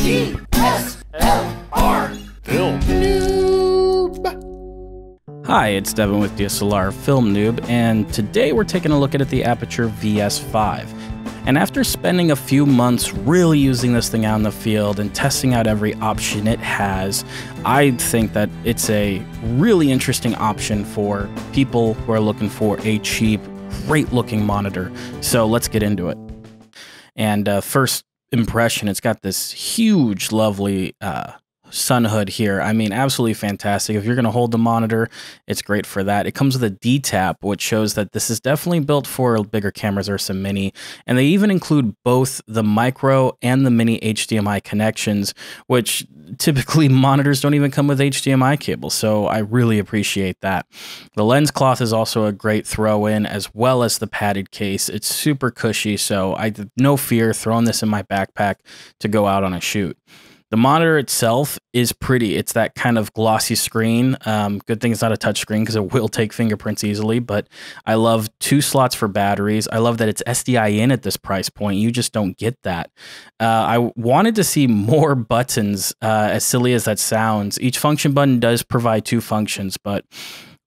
DSLR Film Noob. Hi, it's Devin with DSLR Film Noob, and today we're taking a look at the Aputure VS-5. And after spending a few months really using this thing out in the field and testing out every option it has, I think that it's a really interesting option for people who are looking for a cheap, great looking monitor. So let's get into it. And first impression, it's got this huge, lovely sun hood here. I mean, absolutely fantastic. If you're going to hold the monitor, it's great for that. It comes with a D-tap, which shows that this is definitely built for bigger cameras or some mini. And they even include both the micro and the mini HDMI connections, which typically monitors don't even come with HDMI cables. So I really appreciate that. The lens cloth is also a great throw in, as well as the padded case. It's super cushy, so I have no fear throwing this in my backpack to go out on a shoot. The monitor itself is pretty. It's that kind of glossy screen. Good thing it's not a touch screen because it will take fingerprints easily, but I love 2 slots for batteries. I love that it's SDI in at this price point. You just don't get that. I wanted to see more buttons, as silly as that sounds. Each function button does provide 2 functions, but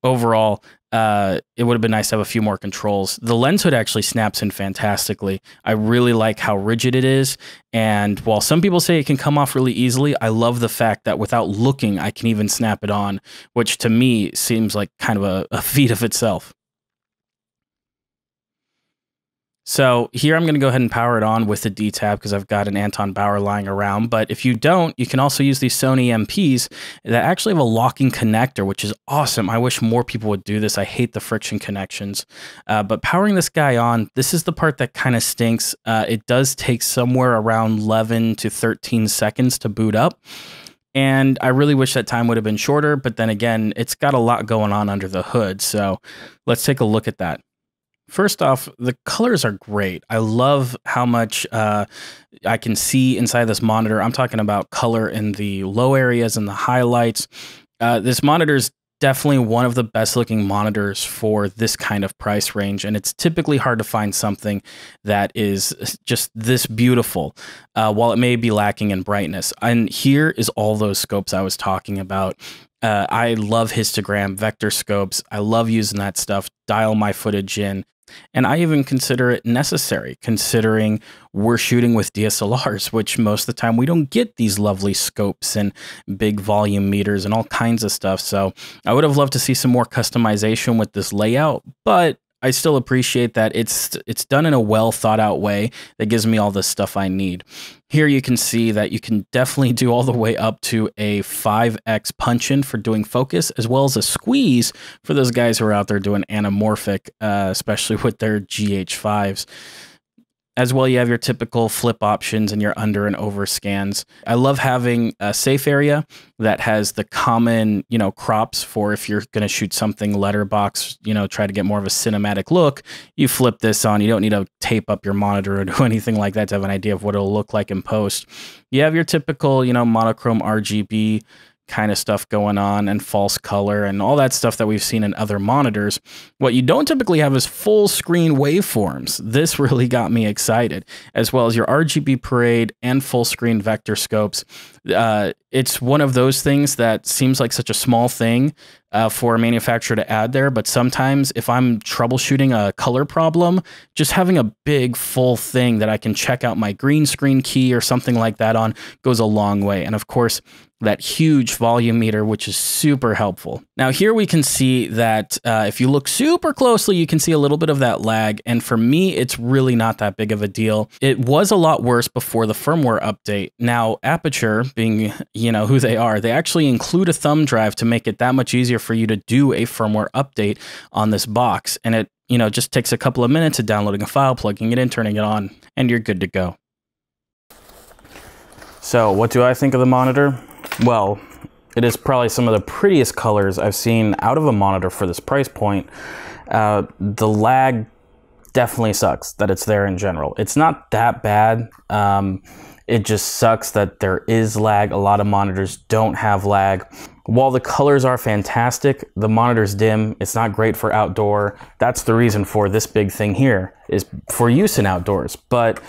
overall, it would have been nice to have a few more controls. The lens hood actually snaps in fantastically. I really like how rigid it is. And while some people say it can come off really easily, I love the fact that without looking, I can even snap it on, which to me seems like kind of a feat of itself. So here I'm going to go ahead and power it on with the D-tap because I've got an Anton Bauer lying around. But if you don't, you can also use these Sony MPs that actually have a locking connector, which is awesome. I wish more people would do this. I hate the friction connections. But powering this guy on, this is the part that kind of stinks. It does take somewhere around 11 to 13 seconds to boot up. And I really wish that time would have been shorter. But then again, it's got a lot going on under the hood. So let's take a look at that. First off, the colors are great. I love how much I can see inside this monitor. I'm talking about color in the low areas and the highlights. This monitor is definitely one of the best looking monitors for this kind of price range. And it's typically hard to find something that is just this beautiful, while it may be lacking in brightness. And here is all those scopes I was talking about. I love histogram, vector scopes. I love using that stuff, dial my footage in. And I even consider it necessary, considering we're shooting with DSLRs, which most of the time we don't get these lovely scopes and big volume meters and all kinds of stuff. So I would have loved to see some more customization with this layout, but I still appreciate that it's done in a well thought out way that gives me all the stuff I need. Here you can see that you can definitely do all the way up to a 5x punch-in for doing focus, as well as a squeeze for those guys who are out there doing anamorphic, especially with their GH5s. As well, you have your typical flip options and your under and over scans. I love having a safe area that has the common, crops for if you're going to shoot something letterbox, try to get more of a cinematic look. You flip this on. You don't need to tape up your monitor or do anything like that to have an idea of what it'll look like in post. You have your typical, monochrome RGB kind of stuff going on and false color and all that stuff that we've seen in other monitors. What you don't typically have is full screen waveforms. This really got me excited, as well as your RGB parade and full screen vector scopes. It's one of those things that seems like such a small thing for a manufacturer to add there, but sometimes if I'm troubleshooting a color problem, just having a big full thing that I can check out my green screen key or something like that on goes a long way. And of course, that huge volume meter, which is super helpful. Now here we can see that if you look super closely, you can see a little bit of that lag. And for me, it's really not that big of a deal. It was a lot worse before the firmware update. Now Aputure, being who they are, they actually include a thumb drive to make it that much easier for you to do a firmware update on this box. And it just takes a couple of minutes of downloading a file, plugging it in, turning it on, and you're good to go. So what do I think of the monitor? Well, it is probably some of the prettiest colors I've seen out of a monitor for this price point. The lag definitely sucks that it's there in general. It's not that bad. It just sucks that there is lag. A lot of monitors don't have lag. While the colors are fantastic, the monitor's dim. It's not great for outdoor. That's the reason for this big thing here, is for use in outdoors. But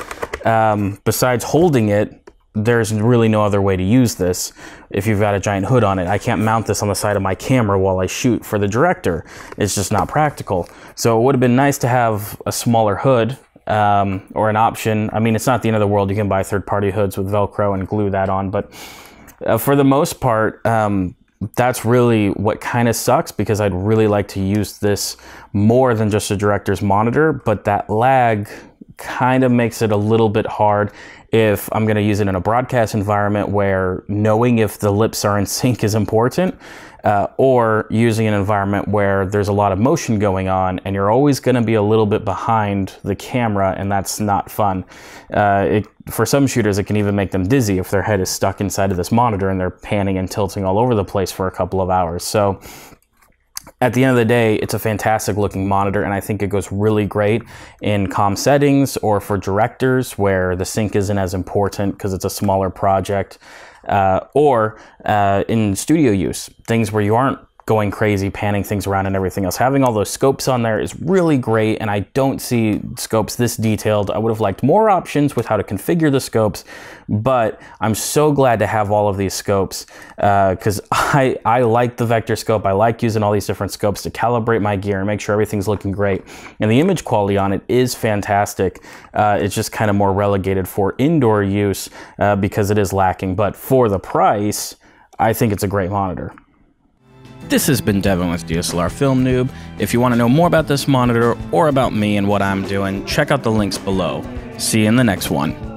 besides holding it, there's really no other way to use this if you've got a giant hood on it. I can't mount this on the side of my camera while I shoot for the director. It's just not practical. So it would have been nice to have a smaller hood, or an option. I mean, it's not the end of the world. You can buy third-party hoods with Velcro and glue that on, but for the most part, that's really what kind of sucks, because I'd really like to use this more than just a director's monitor, but that lag kind of makes it a little bit hard if I'm going to use it in a broadcast environment where knowing if the lips are in sync is important, or using an environment where there's a lot of motion going on and you're always going to be a little bit behind the camera, and that's not fun. For some shooters, it can even make them dizzy if their head is stuck inside of this monitor and they're panning and tilting all over the place for a couple of hours. So at the end of the day, it's a fantastic looking monitor, and I think it goes really great in comm settings or for directors where the sync isn't as important because it's a smaller project, or in studio use, things where you aren't going crazy, panning things around and everything else. Having all those scopes on there is really great, and I don't see scopes this detailed. I would have liked more options with how to configure the scopes, but I'm so glad to have all of these scopes, because I like the vector scope. I like using all these different scopes to calibrate my gear and make sure everything's looking great. And the image quality on it is fantastic. It's just kind of more relegated for indoor use because it is lacking, but for the price, I think it's a great monitor. This has been Devin with DSLR Film Noob. If you want to know more about this monitor or about me and what I'm doing, check out the links below. See you in the next one.